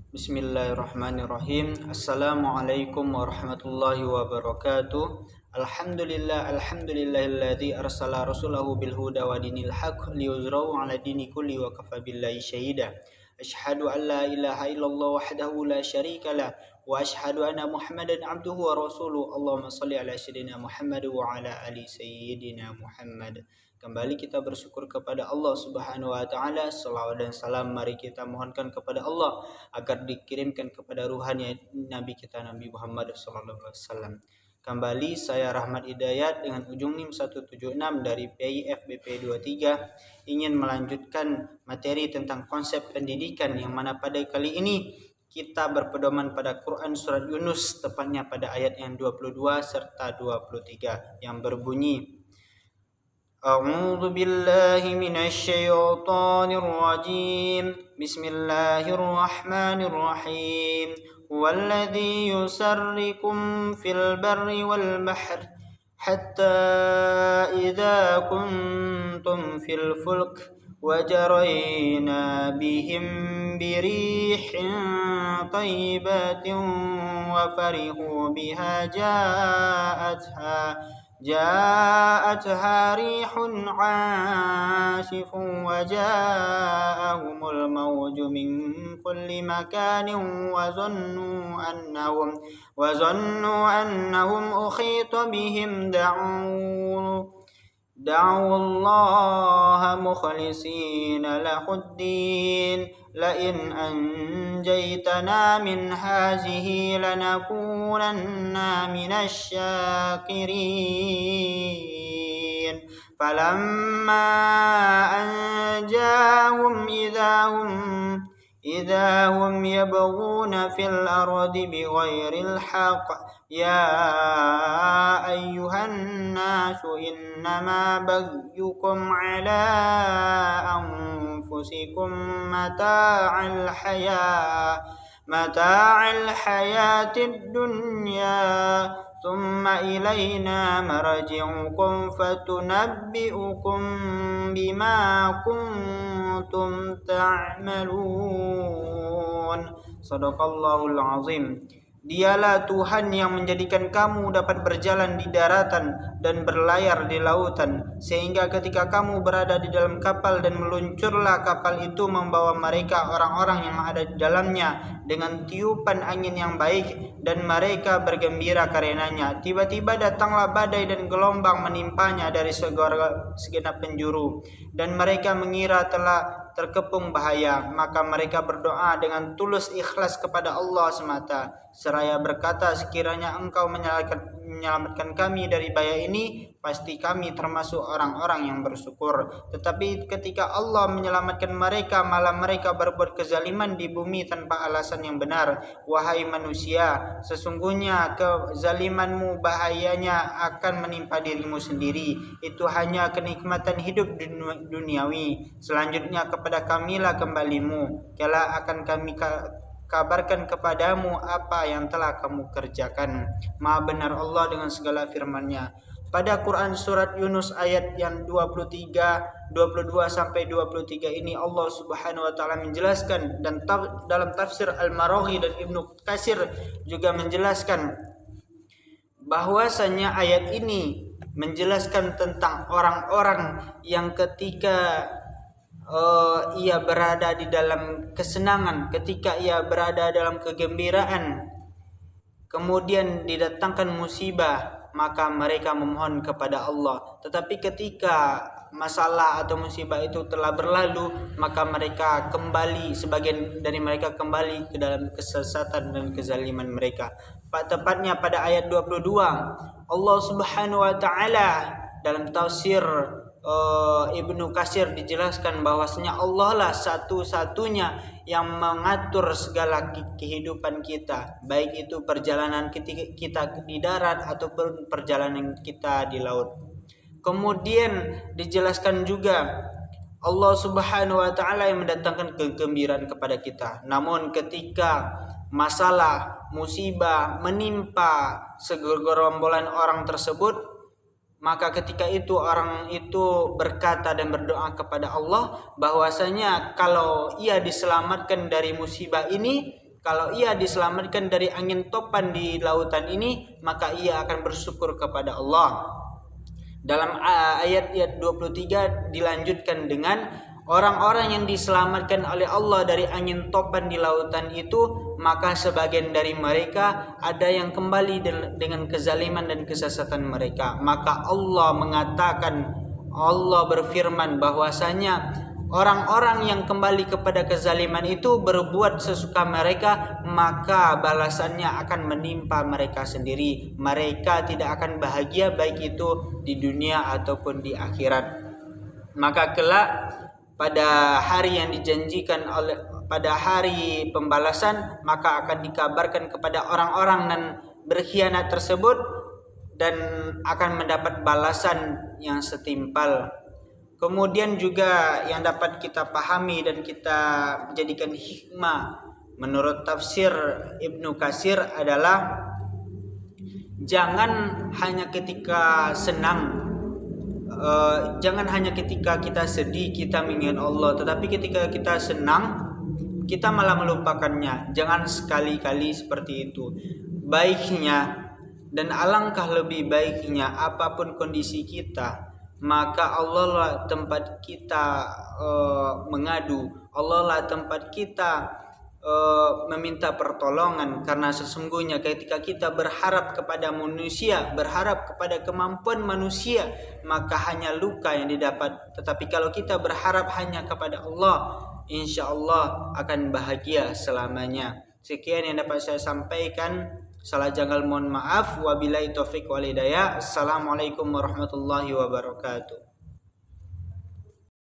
Bismillahirrahmanirrahim. Assalamualaikum warahmatullahi wabarakatuh. Alhamdulillahilladzi arsala rasulahu bil huda wa dinil haqq liyuzrahu 'ala dini kulli wa kafa billahi syahida. Asyhadu an la ilaha illallah wahdahu la syarika lah wa asyhadu anna Muhammadan abduhu wa rasuluh. Allahumma shalli ala sayyidina Muhammad wa ala ali sayyidina Muhammad. Kembali kita bersyukur kepada Allah Subhanahu wa taala. Shalawat dan salam mari kita mohonkan kepada Allah agar dikirimkan kepada ruhannya Nabi kita Nabi Muhammad sallallahu alaihi wasallam. Kembali saya Rahmat Hidayat dengan ujung NIM 176 dari PIF BP23 ingin melanjutkan materi tentang konsep pendidikan, yang mana pada kali ini kita berpedoman pada Quran surat Yunus, tepatnya pada ayat yang 22 serta 23 yang berbunyi, A'udzu billahi minasy syaithanir rajim. Bismillahirrahmanirrahim. Walladzi yusarrikum fil barri wal bahr hatta idza kuntum fil fulk wajarayna bihim birihin thayyibatin wa farihu biha جاءتها ريح عاصف وجاءهم الموج من كل مكان وظنوا أنهم أحيط بهم دعوا الله مخلصين له الدين لئن أنجيتنا من هذه لنكونن من الشاكرين فلما أنجاهم إذا هم يبغون في الأرض بغير الحق يا أيها الناس إنما بغيكم على أنفسكم متاع الحياة الدنيا ثم إلينا مرجعكم فتنبئكم بما كنتم تعملون. Sadaqallahul azim. Dialah Tuhan yang menjadikan kamu dapat berjalan di daratan dan berlayar di lautan, sehingga ketika kamu berada di dalam kapal dan meluncurlah kapal itu membawa mereka orang-orang yang ada di dalamnya dengan tiupan angin yang baik, dan mereka bergembira karenanya. Tiba-tiba datanglah badai dan gelombang menimpanya dari segenap penjuru, dan mereka mengira telah terkepung bahaya. Maka mereka berdoa dengan tulus ikhlas kepada Allah semata, seraya berkata, sekiranya engkau menyelamatkan kami dari bahaya ini, pasti kami termasuk orang-orang yang bersyukur. Tetapi ketika Allah menyelamatkan mereka, malah mereka berbuat kezaliman di bumi tanpa alasan yang benar. Wahai manusia, sesungguhnya kezalimanmu bahayanya akan menimpa dirimu sendiri. Itu hanya kenikmatan hidup duniawi. Selanjutnya kepada kamilah kembalimu, kala akan kami kabarkan kepadamu apa yang telah kamu kerjakan. Maha benar Allah dengan segala firman-Nya. Pada Quran surat Yunus ayat yang 22 sampai 23 ini Allah Subhanahu wa taala menjelaskan, dan dalam tafsir Al-Maraghi dan Ibnu Katsir juga menjelaskan bahwasanya ayat ini menjelaskan tentang orang-orang yang ketika ia berada di dalam kesenangan, ketika ia berada dalam kegembiraan, kemudian didatangkan musibah, maka mereka memohon kepada Allah. Tetapi ketika masalah atau musibah itu telah berlalu, maka mereka kembali, sebagian dari mereka kembali ke dalam kesesatan dan kezaliman mereka. Tepatnya pada ayat 22, Allah Subhanahu wa taala dalam tafsir Ibnu Katsir dijelaskan bahwasanya Allah lah satu-satunya yang mengatur segala kehidupan kita, baik itu perjalanan kita di darat ataupun perjalanan kita di laut. Kemudian dijelaskan juga Allah Subhanahu wa taala yang mendatangkan kegembiraan kepada kita. Namun ketika masalah, musibah menimpa segerombolan orang tersebut, maka ketika itu orang itu berkata dan berdoa kepada Allah bahwasanya kalau ia diselamatkan dari musibah ini, Kalau ia diselamatkan dari angin topan di lautan ini, maka ia akan bersyukur kepada Allah. Dalam ayat 23 dilanjutkan dengan orang-orang yang diselamatkan oleh Allah dari angin topan di lautan itu, maka sebagian dari mereka ada yang kembali dengan kezaliman dan kesesatan mereka. Maka Allah mengatakan, Allah berfirman bahwasanya orang-orang yang kembali kepada kezaliman itu berbuat sesuka mereka, maka balasannya akan menimpa mereka sendiri. Mereka tidak akan bahagia baik itu di dunia ataupun di akhirat. Maka kelak pada hari yang dijanjikan pada hari pembalasan, maka akan dikabarkan kepada orang-orang yang berkhianat tersebut dan akan mendapat balasan yang setimpal. Kemudian juga yang dapat kita pahami dan kita jadikan hikmah menurut tafsir Ibnu Katsir adalah jangan hanya ketika senang, jangan hanya ketika kita sedih kita mengingat Allah, tetapi ketika kita senang kita malah melupakannya. Jangan sekali-kali seperti itu. Baiknya dan alangkah lebih baiknya apapun kondisi kita, maka Allah lah tempat kita mengadu, Allah lah tempat kita meminta pertolongan. Karena sesungguhnya ketika kita berharap kepada manusia, berharap kepada kemampuan manusia, maka hanya luka yang didapat. Tetapi kalau kita berharap hanya kepada Allah, insya Allah akan bahagia selamanya. Sekian yang dapat saya sampaikan. Salah janggal mohon maaf. Wabillahi taufiq wal hidayah. Assalamualaikum warahmatullahi wabarakatuh.